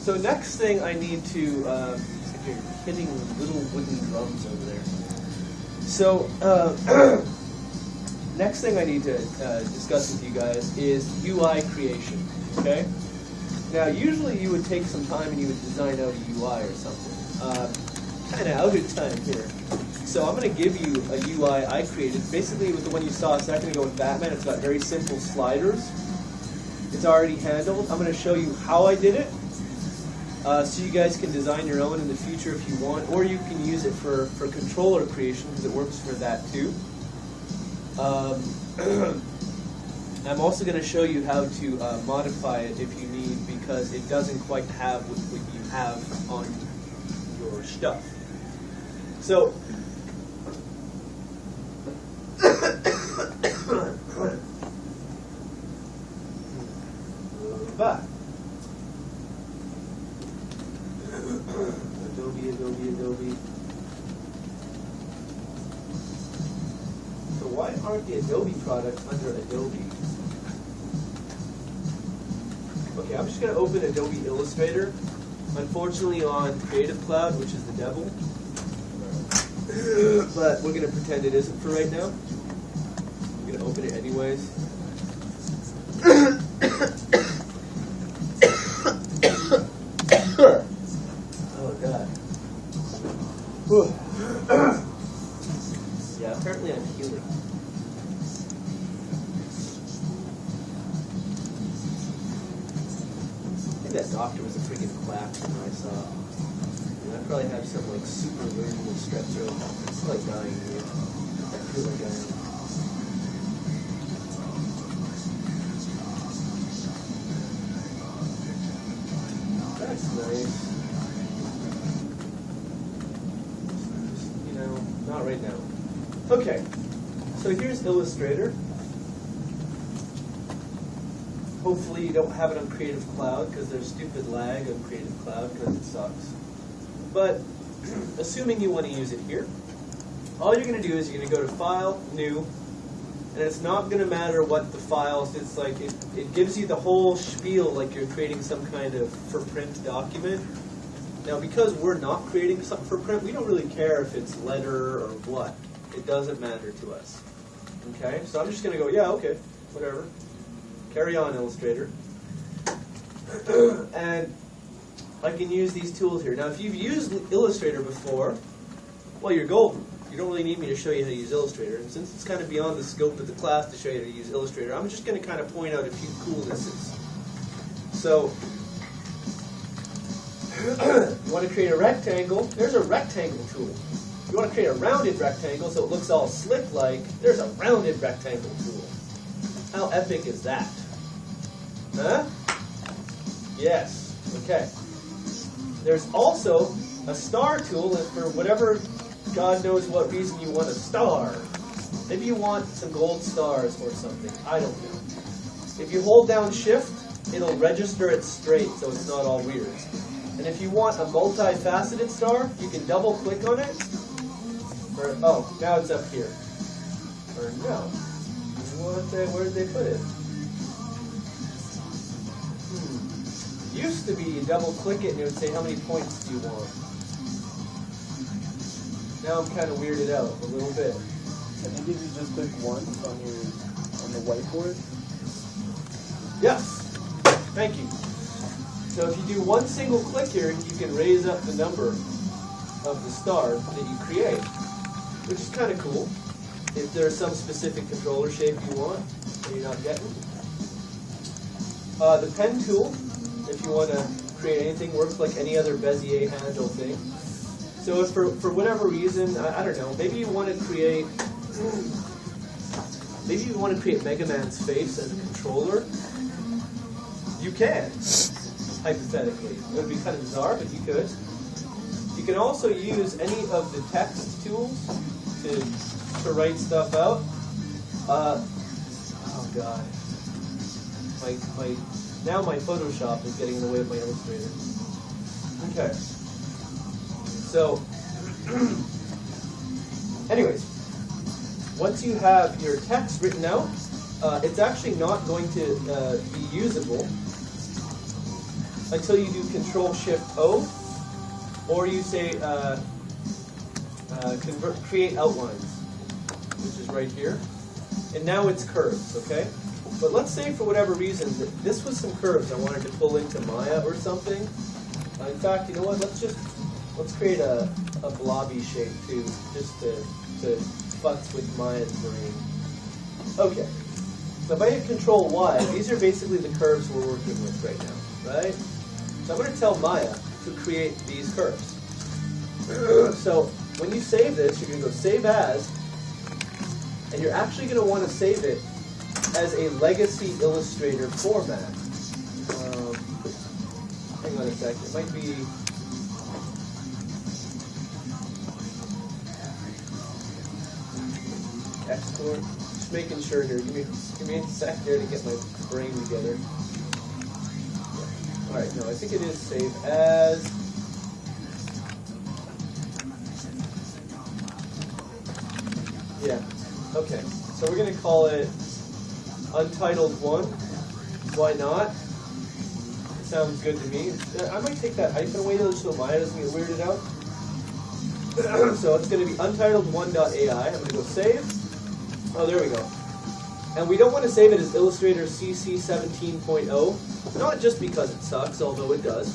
So next thing I need to, you're hitting little wooden drums over there. So next thing I need to discuss with you guys is UI creation, okay? Now usually you would take some time and you would design out a UI or something. Kind of out of time here. So I'm going to give you a UI I created, basically with the one you saw a second ago with Batman. It's got very simple sliders. It's already handled. I'm going to show you how I did it, so you guys can design your own in the future if you want, or you can use it for controller creation because it works for that too. I'm also going to show you how to modify it if you need, because it doesn't quite have what you have on your stuff. So, back. Adobe. So why aren't the Adobe products under Adobe? Okay, I'm just going to open Adobe Illustrator. Unfortunately on Creative Cloud, which is the devil. But we're going to pretend it isn't for right now. I'm going to open it anyways. Oh, God. Yeah, apparently I'm healing. I think that doctor was a freaking quack when I saw. I probably have some like super version of strep throat. It's like dying here. I feel like I am. That's nice. You know, not right now. Okay, so here's Illustrator. Hopefully you don't have it on Creative Cloud because there's stupid lag on Creative Cloud because it sucks. But assuming you want to use it here, all you're going to do is you're going to go to File, New, and it's not going to matter what the files. It's like it gives you the whole spiel like you're creating some kind of for print document. Now because we're not creating something for print, we don't really care if it's letter or what. It doesn't matter to us. Okay, so I'm just going to go, yeah, okay, whatever. Carry on, Illustrator. And I can use these tools here. Now, if you've used Illustrator before, well, you're golden. You don't really need me to show you how to use Illustrator. And since it's kind of beyond the scope of the class to show you how to use Illustrator, I'm just going to kind of point out a few coolnesses. So, you want to create a rectangle, there's a rectangle tool. You want to create a rounded rectangle so it looks all slick-like, there's a rounded rectangle tool. How epic is that? Huh? Yes. Okay. There's also a star tool, and for whatever God knows what reason you want a star. Maybe you want some gold stars or something. I don't know. If you hold down Shift, it'll register it straight so it's not all weird. And if you want a multifaceted star, you can double click on it. Or, oh, now it's up here. Or no. Where did they put it? Used to be you double click it and it would say how many points do you want. Now I'm kind of weirded out a little bit. I think if you just click once on the whiteboard. Yes. Thank you. So if you do one single click here, you can raise up the number of the star that you create, which is kind of cool. If there's some specific controller shape you want that you're not getting. The pen tool, if you want to create anything, works like any other Bezier handle thing. So if for whatever reason, I don't know, maybe you want to create Mega Man's face as a controller, you can, hypothetically. It would be kind of bizarre, but you could. You can also use any of the text tools to write stuff out. Oh God. Now my Photoshop is getting in the way of my Illustrator. Okay. So, anyways, once you have your text written out, it's actually not going to be usable until you do Control-Shift-O, or you say create outlines, which is right here. And now it's curves, okay? But let's say for whatever reason that this was some curves I wanted to pull into Maya or something. In fact, you know what? Let's create a blobby shape too, just to futz with Maya's brain. Okay. So if I hit Control Y, these are basically the curves we're working with right now, right? So I'm going to tell Maya to create these curves. So when you save this, you're going to go Save As, and you're actually going to want to save it as a legacy Illustrator format. Hang on a second. It might be... Export. Just making sure here. Give me a sec here to get my brain together. Yeah. Alright, no, I think it is Save As. Yeah. Okay. So we're going to call it Untitled 1. Why not? It sounds good to me. I might take that hyphen away though so Maya doesn't get weirded out. So it's going to be Untitled1.ai. I'm going to go Save. Oh, there we go. And we don't want to save it as Illustrator CC 17.0, not just because it sucks, although it does.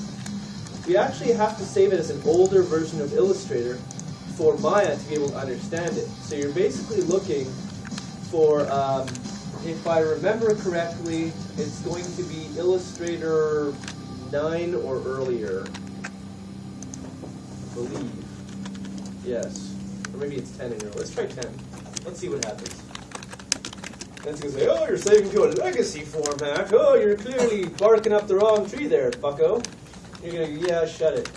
We actually have to save it as an older version of Illustrator for Maya to be able to understand it. So you're basically looking for, if I remember correctly, it's going to be Illustrator 9 or earlier, I believe. Yes. Or maybe it's 10 and earlier. Let's try 10. Let's see what happens. And it's going to say, oh, you're saving to a legacy format. Oh, you're clearly barking up the wrong tree there, bucko. You're going to go, yeah, shut it.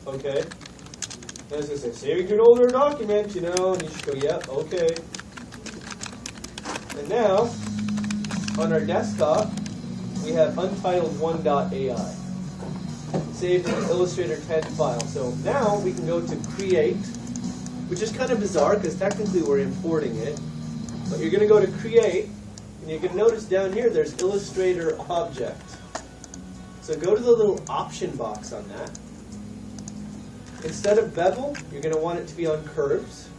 Okay. And it's going to say, saving to an older document, you know, and you should go, yep, okay. And now, on our desktop, we have Untitled1.ai. Saved in an Illustrator 10 file. So now we can go to Create, which is kind of bizarre because technically we're importing it. But you're going to go to Create, and you're going to notice down here there's Illustrator Object. So go to the little option box on that. Instead of bevel, you're going to want it to be on curves.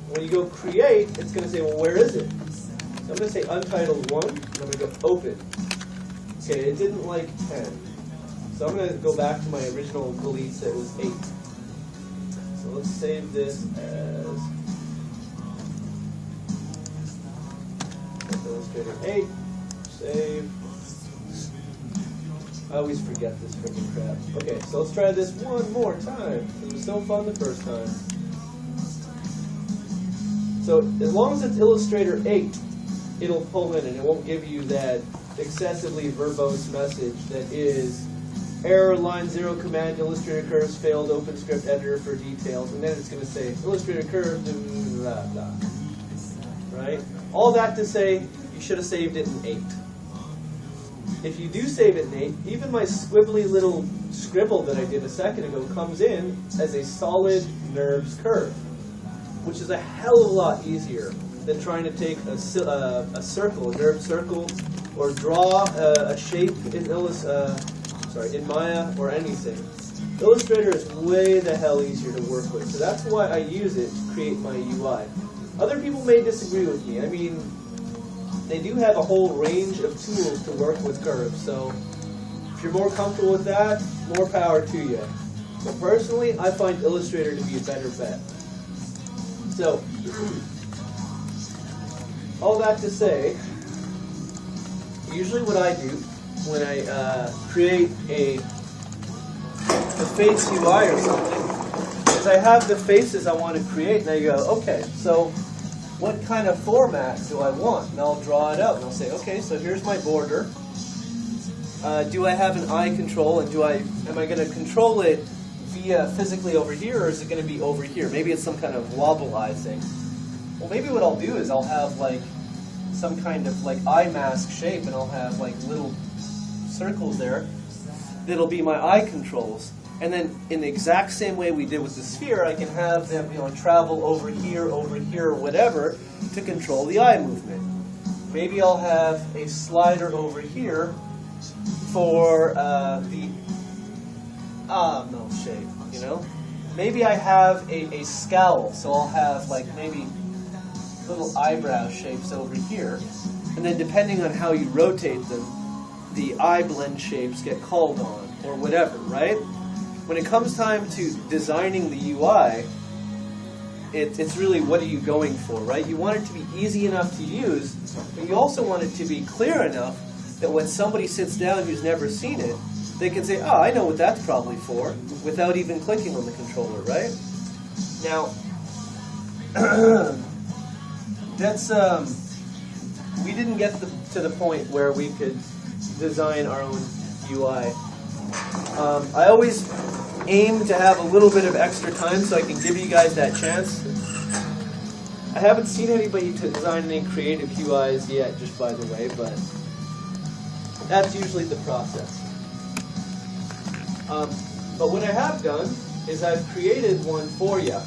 When you go Create, it's going to say, well, where is it? So I'm going to say Untitled 1, and I'm going to go Open. Okay, it didn't like 10. So I'm going to go back to my original delete that was 8. So let's save this as Illustrator 8. Save. I always forget this freaking crap. Okay, so let's try this one more time. It was so fun the first time. So as long as it's Illustrator 8, it'll pull in and it won't give you that excessively verbose message that is error line 0 command Illustrator curves failed OpenScript editor for details, and then it's going to say Illustrator curves blah blah. Right? All that to say you should have saved it in 8. If you do save it in 8, even my squibbly little scribble that I did a second ago comes in as a solid NURBS curve, which is a hell of a lot easier than trying to take a circle, a NURBS circle, or draw a shape in in Maya or anything. Illustrator is way the hell easier to work with, so that's why I use it to create my UI. Other people may disagree with me. I mean, they do have a whole range of tools to work with curves, so if you're more comfortable with that, more power to you. But personally, I find Illustrator to be a better bet. So, all that to say, usually what I do when I create a face UI or something is I have the faces I want to create, and I go, okay, so what kind of format do I want? And I'll draw it out, and I'll say, okay, so here's my border. Do I have an eye control, and am I going to control it via physically over here, or is it going to be over here? Maybe it's some kind of wobble eye thing. Well, maybe what I'll do is I'll have like some kind of like eye mask shape, and I'll have like little circles there that'll be my eye controls. And then in the exact same way we did with the sphere, I can have them, travel over here, or whatever to control the eye movement. Maybe I'll have a slider over here for the mouth shape, you know? Maybe I have a scowl, so I'll have like maybe little eyebrow shapes over here. And then depending on how you rotate them, the eye blend shapes get called on, or whatever, right? When it comes time to designing the UI, it's really what are you going for, right? You want it to be easy enough to use, but you also want it to be clear enough that when somebody sits down who's never seen it, they can say, oh, I know what that's probably for, without even clicking on the controller, right? Now, that's, we didn't get to the point where we could design our own UI. I always aim to have a little bit of extra time so I can give you guys that chance. I haven't seen anybody to design any creative UIs yet, just by the way, but that's usually the process. But what I have done is I've created one for you.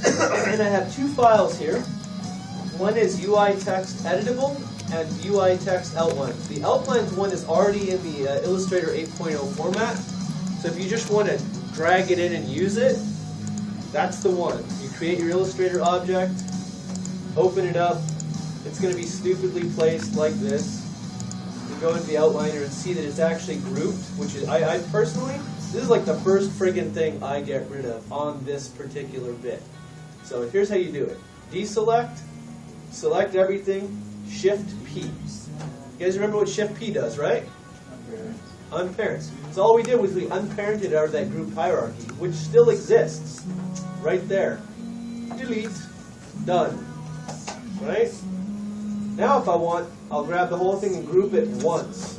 And I have two files here. One is UI text editable and UI text outlines. The outlines one is already in the Illustrator 8.0 format. So if you just want to drag it in and use it, that's the one. You create your Illustrator object, open it up. It's going to be stupidly placed like this. You go into the outliner and see that it's actually grouped, which is, I personally, this is like the first friggin' thing I get rid of on this particular bit. So here's how you do it. Deselect, select everything, Shift P. You guys remember what Shift P does, right? Unparent. So all we did was we unparented out of that group hierarchy, which still exists, right there. Delete, done. Right? Now if I want, I'll grab the whole thing and group it once.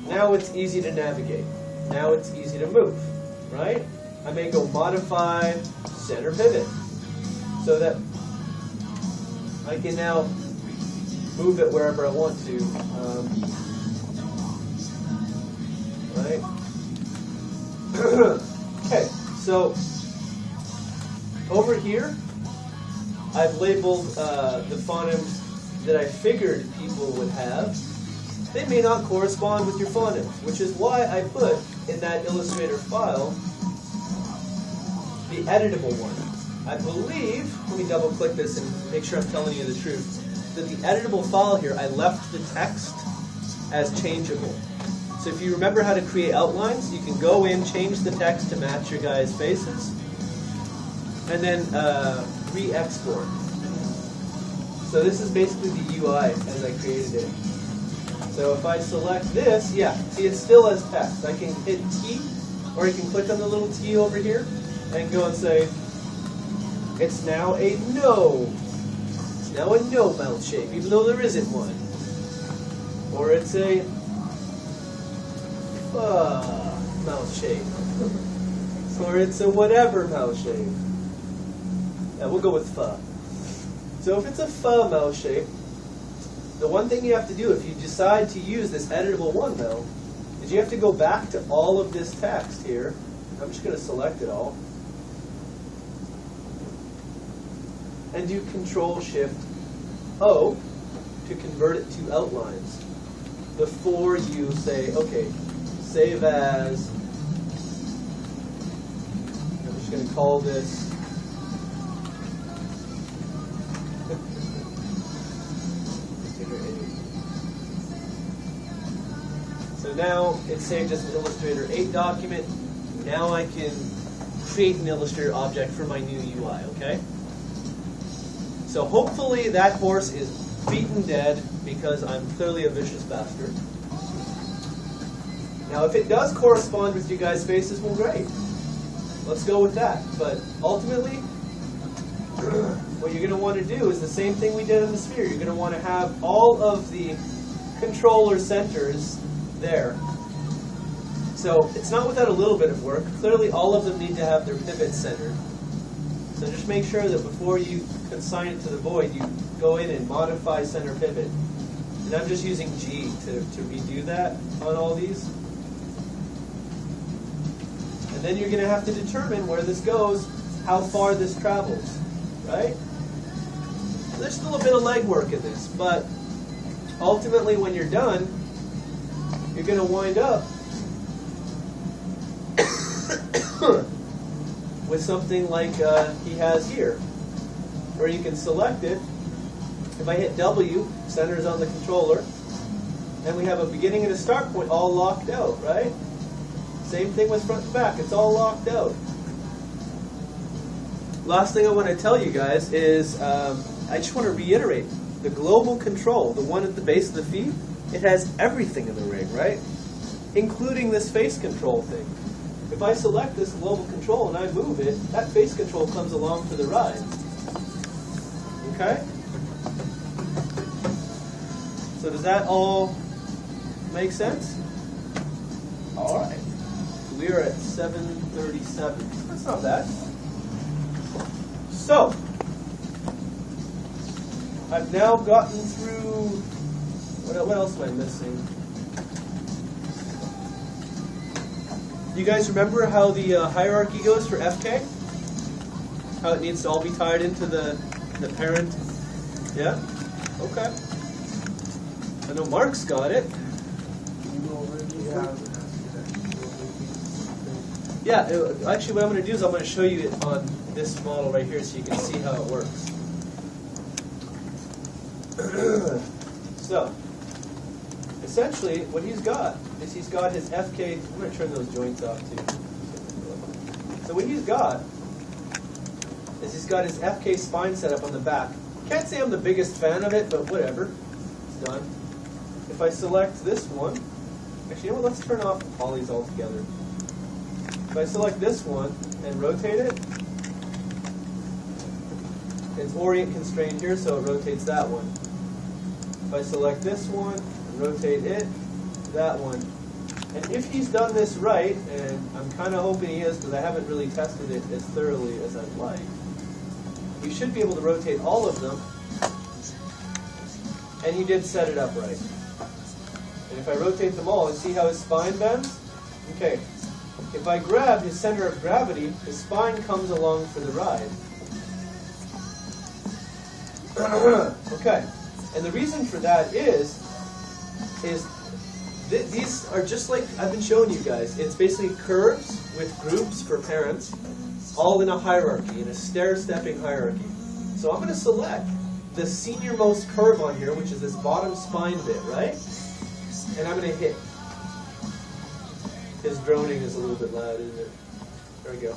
Now it's easy to navigate. Now it's easy to move, right? I may go modify center pivot so that I can now move it wherever I want to. Right? Okay, so over here, I've labeled the phonemes that I figured people would have. They may not correspond with your phonemes, which is why I put in that Illustrator file the editable one. I believe, let me double click this and make sure I'm telling you the truth, that the editable file here, I left the text as changeable. So if you remember how to create outlines, you can go in, change the text to match your guys' faces, and then re-export. So this is basically the UI as I created it. So if I select this, yeah, see it's still as text. I can hit T, or I can click on the little T over here, and go and say, it's now a no. It's now a no mouth shape, even though there isn't one. Or it's a mouth shape. Or it's a whatever mouth shape. Yeah, we'll go with pho. So if it's a pho mouth shape, the one thing you have to do if you decide to use this editable one, though, is you have to go back to all of this text here. I'm just going to select it all. And do Control-Shift-O to convert it to outlines before you say, okay, save as, I'm just going to call this so now it's saved as an Illustrator 8 document. Now I can create an Illustrator object for my new UI, okay? So hopefully that horse is beaten dead because I'm clearly a vicious bastard. Now if it does correspond with you guys' faces, well great. Let's go with that. But ultimately, what you're going to want to do is the same thing we did in the sphere. You're going to want to have all of the controller centers there. So it's not without a little bit of work. Clearly all of them need to have their pivots centered. So just make sure that before you consign it to the void, you go in and modify center pivot. And I'm just using G to redo that on all these. And then you're going to have to determine where this goes, how far this travels, right? There's still a bit of legwork in this, but ultimately when you're done, you're going to wind up with something like he has here, where you can select it. If I hit W, center's on the controller, and we have a beginning and a start point all locked out, right? Same thing with front and back, it's all locked out. Last thing I want to tell you guys is, I just want to reiterate, the global control, the one at the base of the feet, it has everything in the rig, right? Including this face control thing. If I select this global control and I move it, that face control comes along for the ride. Okay? So does that all make sense? All right. We are at 7:37. That's not bad. So, I've now gotten through, what else am I missing? You guys remember how the hierarchy goes for FK? How it needs to all be tied into the parent? Yeah? Okay. I know Mark's got it. Yeah, actually what I'm going to do is I'm going to show you it on this model right here so you can see how it works. So, essentially what he's got is he's got his FK, I'm going to turn those joints off too. So what he's got is he's got his FK spine set up on the back. Can't say I'm the biggest fan of it, but whatever. It's done. If I select this one, actually, you know what, let's turn off the polys altogether. If I select this one and rotate it, it's orient constrained here, so it rotates that one. If I select this one and rotate it, that one. And if he's done this right, and I'm kind of hoping he is because I haven't really tested it as thoroughly as I'd like, we should be able to rotate all of them, and he did set it up right. And if I rotate them all, and see how his spine bends? Okay. If I grab his center of gravity, his spine comes along for the ride. Okay. And the reason for that is these are just like I've been showing you guys. It's basically curves with groups for parents, all in a hierarchy, in a stair-stepping hierarchy. So I'm going to select the senior-most curve on here, which is this bottom spine bit, right? And I'm going to hit. His droning is a little bit loud, isn't it? There we go.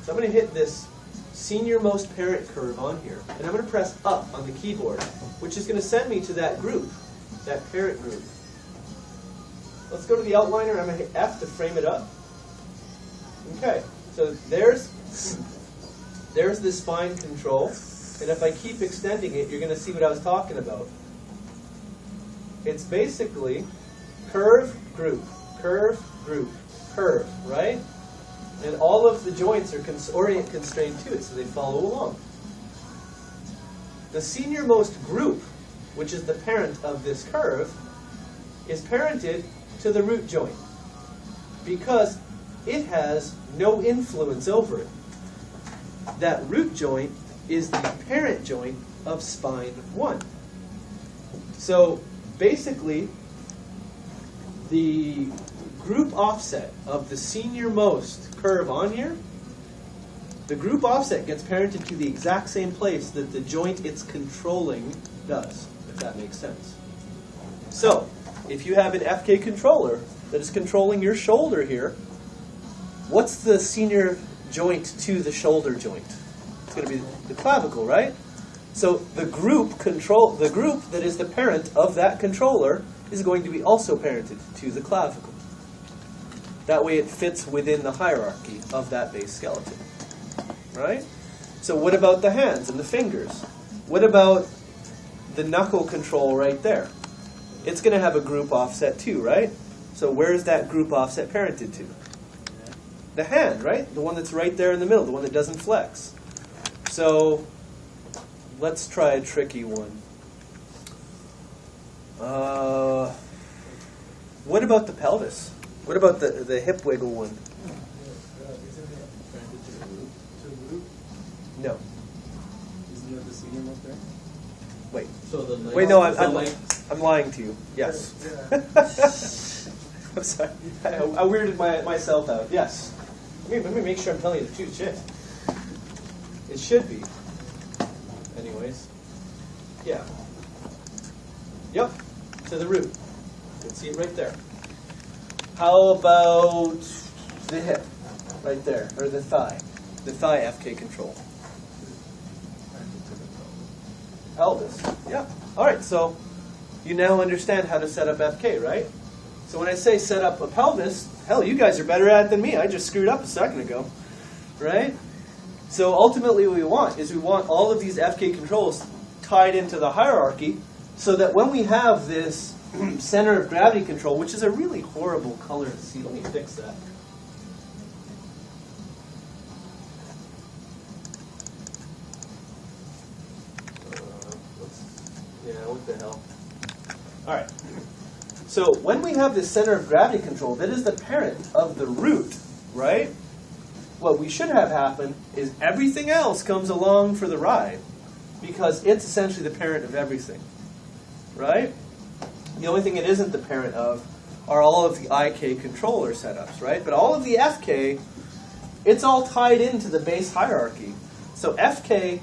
So I'm going to hit this senior-most parent curve on here, and I'm going to press up on the keyboard, which is going to send me to that group, that parent group. Let's go to the outliner. I'm going to hit F to frame it up. Okay, so there's the spine control, and if I keep extending it, you're going to see what I was talking about. It's basically curve, group, curve, group, curve, right? And all of the joints are orient constrained to it, so they follow along. The senior-most group, which is the parent of this curve, is parented to the root joint because it has no influence over it. That root joint is the parent joint of spine 1. So basically, the group offset of the senior-most curve on here, the group offset gets parented to the exact same place that the joint it's controlling does, if that makes sense. So, if you have an FK controller that is controlling your shoulder here, what's the senior joint to the shoulder joint? It's going to be the clavicle, right? So the group that is the parent of that controller is going to be also parented to the clavicle. That way it fits within the hierarchy of that base skeleton. Right? So what about the hands and the fingers? What about the knuckle control right there? It's going to have a group offset too, right? So where is that group offset parented to? The hand, right? The one that's right there in the middle, the one that doesn't flex. So let's try a tricky one. What about the pelvis? What about the hip wiggle one? No. Isn't that the senior most there? Wait. So the Wait, no, I'm the length I'm lying to you. Yes. I'm sorry. I weirded myself out. Yes. Let me make sure I'm telling you the truth. Shit. It should be. Anyways. Yeah. Yep. To the root. You can see it right there. How about the hip? Right there. Or the thigh. The thigh FK control. Pelvis. Yeah. All right. So you now understand how to set up FK, right? So when I say set up a pelvis, hell, you guys are better at it than me. I just screwed up a second ago, right? So ultimately what we want all of these FK controls tied into the hierarchy so that when we have this center of gravity control, which is a really horrible color to see. Let me fix that. Yeah, what the hell? All right. So when we have this center of gravity control, that is the parent of the root, right? What we should have happen is everything else comes along for the ride because it's essentially the parent of everything, right? The only thing it isn't the parent of are all of the IK controller setups, right? But all of the FK, it's all tied into the base hierarchy. So FK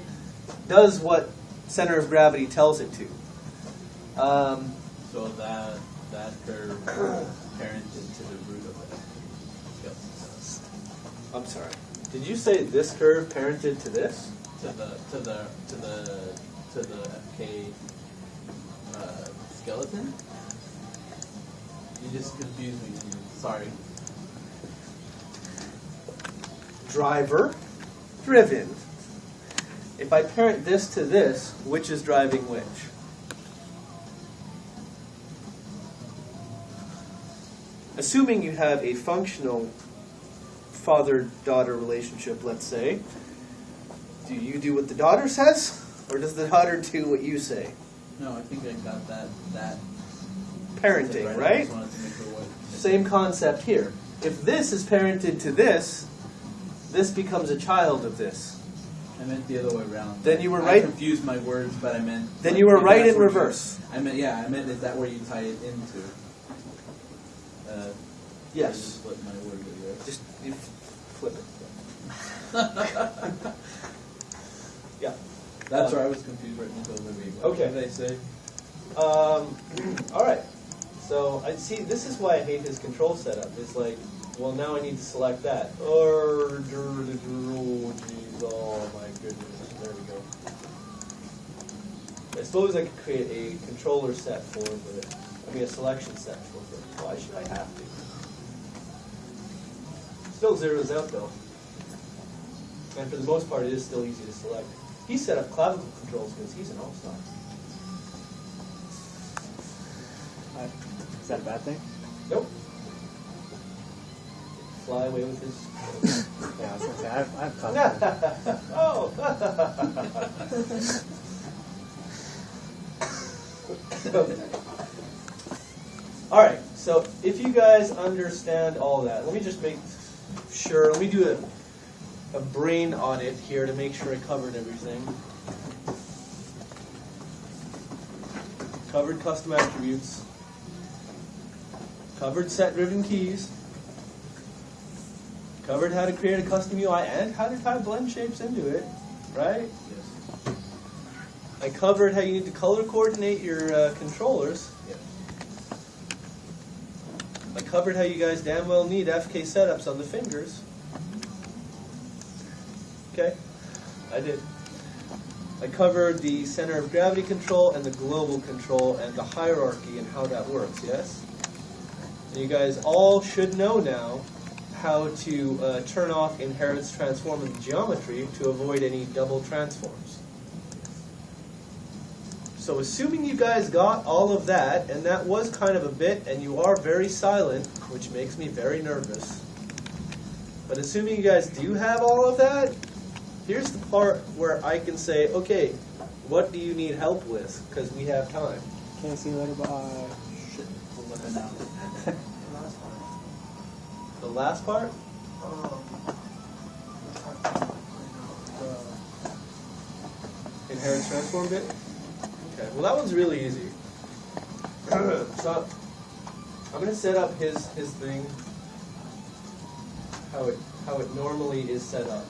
does what center of gravity tells it to. So that curve parented to the root of it. Yep. I'm sorry. Did you say this curve parented to this? To the FK skeleton? You just confused me. Sorry. Driver, driven. If I parent this to this, which is driving which? Assuming you have a functional father-daughter relationship, let's say, do you do what the daughter says, or does the daughter do what you say? No, I think I got that Parenting, I right? just wanted to make sure what. Same concept here. If this is parented to this, this becomes a child of this. I meant the other way around. Then you were right. I confused my words, but I meant. Then you were right that's in where reverse. I meant is that where you tie it into? Yes. I just flipped my word there. Just you flip it. Yeah. That's where I was confused right until the week. Okay. What did I say? All right. So I see. This is why I hate his control setup. It's like, well, now I need to select that. Oh, geez, oh my goodness. There we go. I suppose I could create a controller set for it, but a selection set for it. Why should I have to? Still zeroes out though. And for the most part, it is still easy to select. He set up clavicle controls because he's an all-star. Is that a bad thing? Nope. Fly away with his. Yeah, I was gonna say I have confidence. Oh. All right. So if you guys understand all that, let me just make sure. Let me do a brain audit here to make sure I covered everything. Covered custom attributes. Covered set-driven keys. Covered how to create a custom UI and how to tie blend shapes into it, right? Yes. I covered how you need to color coordinate your controllers. Yes. I covered how you guys damn well need FK setups on the fingers. Okay, I did. I covered the center of gravity control and the global control and the hierarchy and how that works, yes? And you guys all should know now how to turn off inheritance transform in geometry to avoid any double transforms. So assuming you guys got all of that, and that was kind of a bit, and you are very silent, which makes me very nervous. But assuming you guys do have all of that, here's the part where I can say, okay, what do you need help with? Because we have time. Can't see later, bye. Shit. We'll let it now. The last part? Inheritance transform bit? Okay, well that one's really easy. So I'm gonna set up his thing how it normally is set up.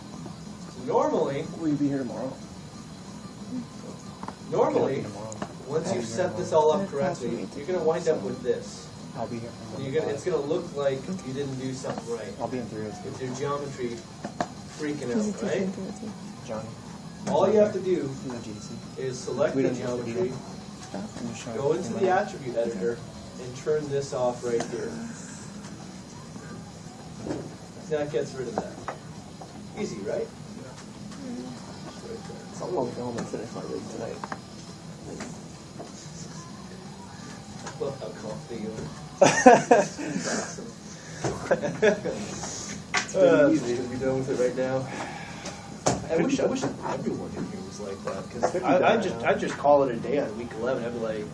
So normally Will you be here tomorrow? Tomorrow, once you set this all up correctly, you're gonna wind up with this. I'll be here. And it's gonna look like you didn't do something right. I'll be in 3 hours. With your geometry freaking out, right? Johnny. All you have to do No GDC. is select We the don't have to do geometry, I'm just showing go you into my- the attribute editor, and turn this off right here. That gets rid of that. Easy, right? I'll go home and finish my rig tonight. I love how confident you are. It's pretty easy to be done with it right now. I wish everyone in here was like that, because I just call it a day on week 11. I'd be like,